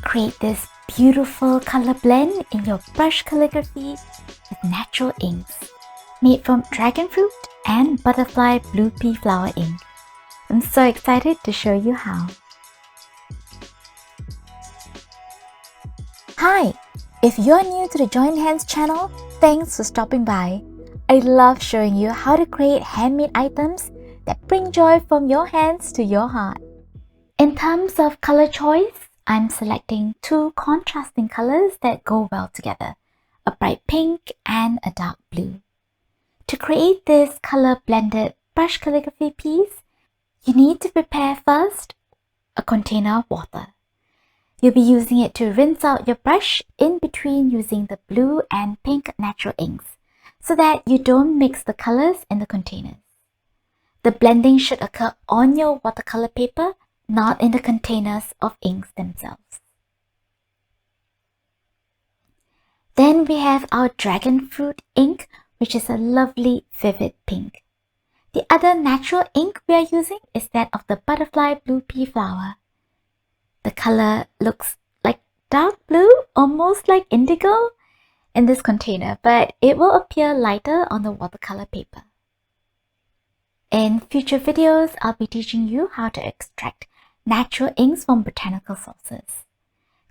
create this beautiful color blend in your brush calligraphy with natural inks made from dragonfruit and butterfly blue pea flower ink. I'm so excited to show you how. Hi! If you're new to the Join Hands channel, thanks for stopping by. I love showing you how to create handmade items that bring joy from your hands to your heart. In terms of color choice, I'm selecting two contrasting colors that go well together, a bright pink and a dark blue. To create this color blended brush calligraphy piece, you need to prepare first a container of water. You'll be using it to rinse out your brush in between using the blue and pink natural inks so that you don't mix the colors in the containers. The blending should occur on your watercolor paper, not in the containers of inks themselves. Then we have our dragonfruit ink, which is a lovely vivid pink. The other natural ink we are using is that of the butterfly blue pea flower. The color looks like dark blue, almost like indigo in this container, but it will appear lighter on the watercolor paper. In future videos, I'll be teaching you how to extract natural inks from botanical sources.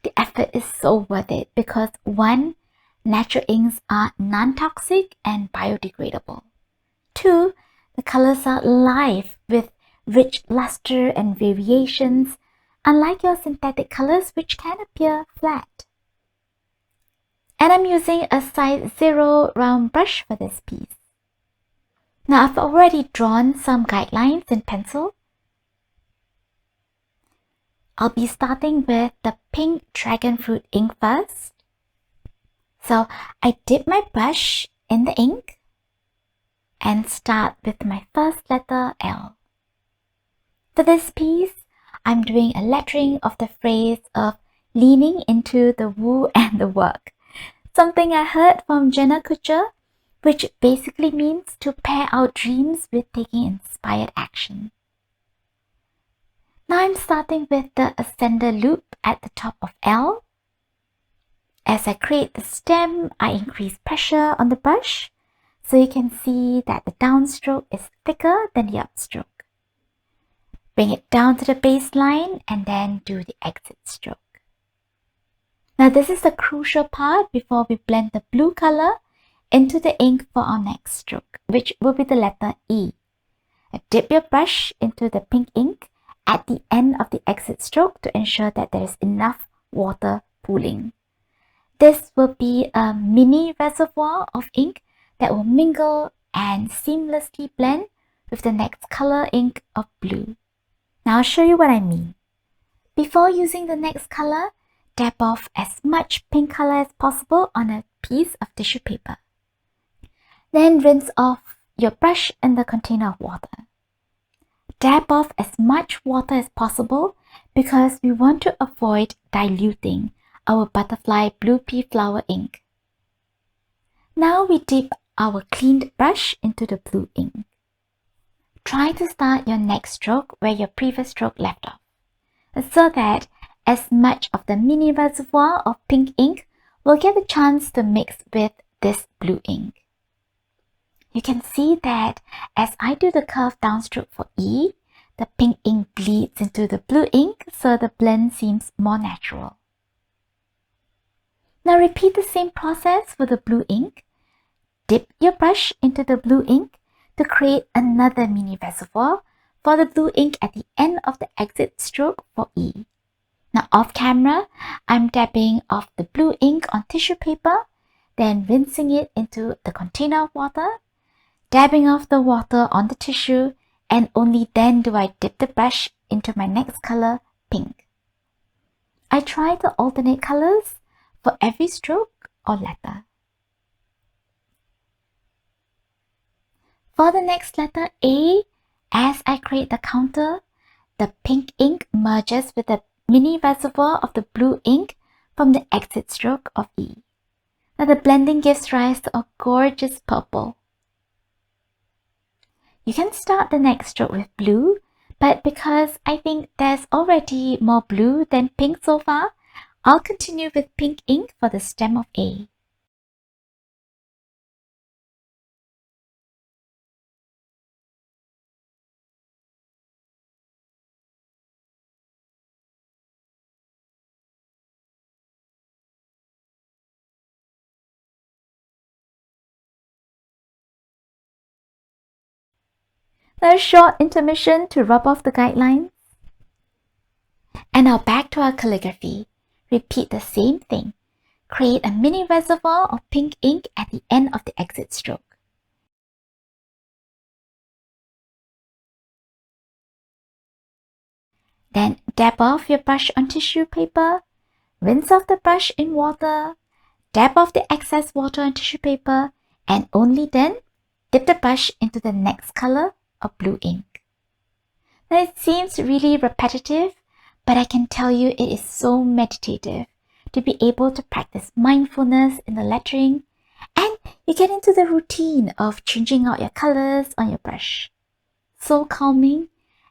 The effort is so worth it because 1. Natural inks are non-toxic and biodegradable. 2. The colors are live with rich luster and variations, unlike your synthetic colors which can appear flat. And I'm using a size 0 round brush for this piece. Now I've already drawn some guidelines in pencil. I'll be starting with the pink dragonfruit ink first. So I dip my brush in the ink and start with my first letter L. For this piece, I'm doing a lettering of the phrase of leaning into the woo and the work, something I heard from Jenna Kutcher, which basically means to pair our dreams with taking inspired action. Now I'm starting with the ascender loop at the top of L. As I create the stem, I increase pressure on the brush, so you can see that the downstroke is thicker than the upstroke. Bring it down to the baseline and then do the exit stroke. Now this is the crucial part before we blend the blue color into the ink for our next stroke, which will be the letter E. Dip your brush into the pink ink at the end of the exit stroke to ensure that there is enough water pooling. This will be a mini reservoir of ink that will mingle and seamlessly blend with the next color ink of blue. Now I'll show you what I mean. Before using the next color, dab off as much pink color as possible on a piece of tissue paper. Then rinse off your brush in the container of water. Dab off as much water as possible because we want to avoid diluting our butterfly blue pea flower ink. Now we dip our cleaned brush into the blue ink. Try to start your next stroke where your previous stroke left off, so that as much of the mini reservoir of pink ink will get a chance to mix with this blue ink. You can see that as I do the curved downstroke for E, the pink ink bleeds into the blue ink, so the blend seems more natural. Now repeat the same process for the blue ink. Dip your brush into the blue ink to create another mini reservoir for the blue ink at the end of the exit stroke for E. Now off camera, I'm dabbing off the blue ink on tissue paper, then rinsing it into the container of water, dabbing off the water on the tissue, and only then do I dip the brush into my next color, pink. I try to alternate colors for every stroke or letter. For the next letter A, as I create the counter, the pink ink merges with the mini reservoir of the blue ink from the exit stroke of E. Now the blending gives rise to a gorgeous purple. You can start the next stroke with blue, but because I think there's already more blue than pink so far, I'll continue with pink ink for the stem of A. A short intermission to rub off the guidelines. And now back to our calligraphy. Repeat the same thing. Create a mini reservoir of pink ink at the end of the exit stroke. Then dab off your brush on tissue paper, rinse off the brush in water, dab off the excess water on tissue paper, and only then dip the brush into the next color of blue ink. Now it seems really repetitive, but I can tell you it is so meditative to be able to practice mindfulness in the lettering, and you get into the routine of changing out your colors on your brush. So calming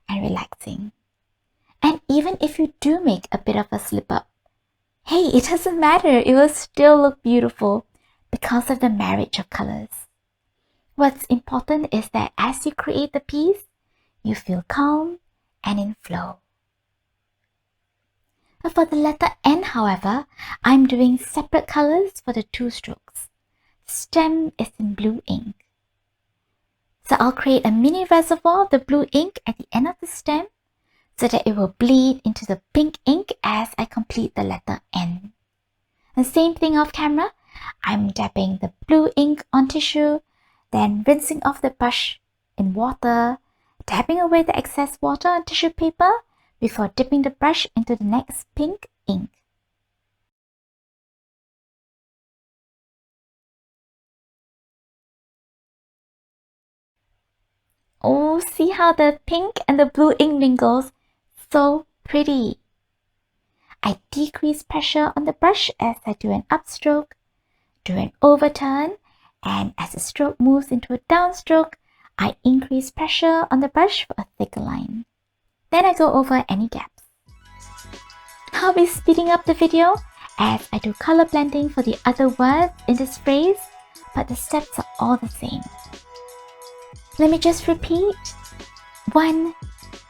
and relaxing. And even if you do make a bit of a slip up, hey, it doesn't matter, it will still look beautiful because of the marriage of colors. What's important is that as you create the piece, you feel calm and in flow. For the letter N, however, I'm doing separate colors for the two strokes. The stem is in blue ink. So I'll create a mini reservoir of the blue ink at the end of the stem so that it will bleed into the pink ink as I complete the letter N. The same thing off camera, I'm dabbing the blue ink on tissue, then rinsing off the brush in water, dabbing away the excess water on tissue paper before dipping the brush into the next pink ink. Oh, see how the pink and the blue ink mingles? So pretty. I decrease pressure on the brush as I do an upstroke, do an overturn, and as the stroke moves into a downstroke, I increase pressure on the brush for a thicker line. Then I go over any gaps. I'll be speeding up the video as I do color blending for the other words in this phrase, but the steps are all the same. Let me just repeat. 1.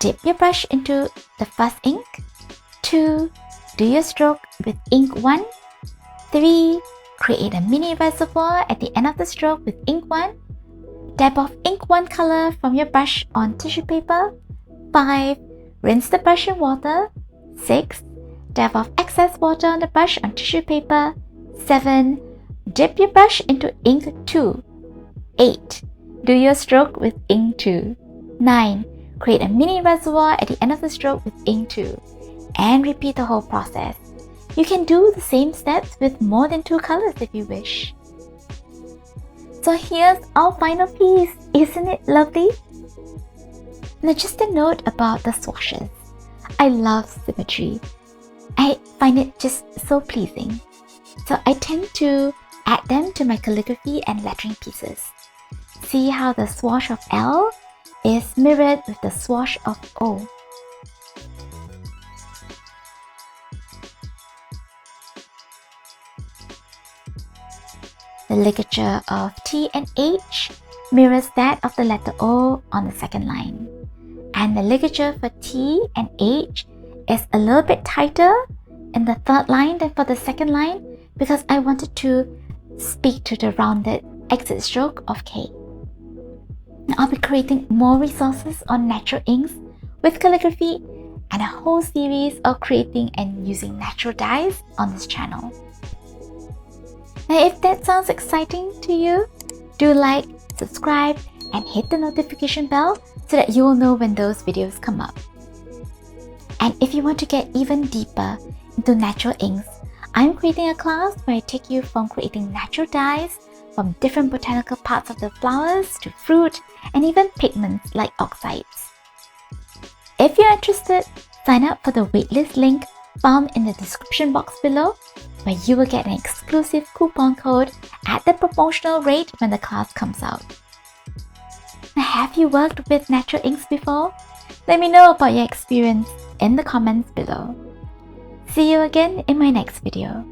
Dip your brush into the first ink. 2. Do your stroke with ink 1. 3. Create a mini reservoir at the end of the stroke with ink 1. Dab off ink 1 color from your brush on tissue paper. 5. Rinse the brush in water. 6. Dab off excess water on the brush on tissue paper. 7. Dip your brush into ink 2. 8. Do your stroke with ink 2. 9. Create a mini reservoir at the end of the stroke with ink 2. And repeat the whole process. You can do the same steps with more than 2 colors if you wish. So here's our final piece. Isn't it lovely? Now just a note about the swashes. I love symmetry. I find it just so pleasing. So I tend to add them to my calligraphy and lettering pieces. See how the swash of L is mirrored with the swash of O. The ligature of T and H mirrors that of the letter O on the second line. And the ligature for T and H is a little bit tighter in the third line than for the second line because I wanted to speak to the rounded exit stroke of K. Now I'll be creating more resources on natural inks with calligraphy and a whole series of creating and using natural dyes on this channel. Now if that sounds exciting to you, do like, subscribe, and hit the notification bell so that you will know when those videos come up. And if you want to get even deeper into natural inks, I'm creating a class where I take you from creating natural dyes from different botanical parts of the flowers to fruit and even pigments like oxides. If you're interested, sign up for the waitlist link found in the description box below, where you will get an exclusive coupon code at the promotional rate when the class comes out. Now, have you worked with natural inks before? Let me know about your experience in the comments below. See you again in my next video.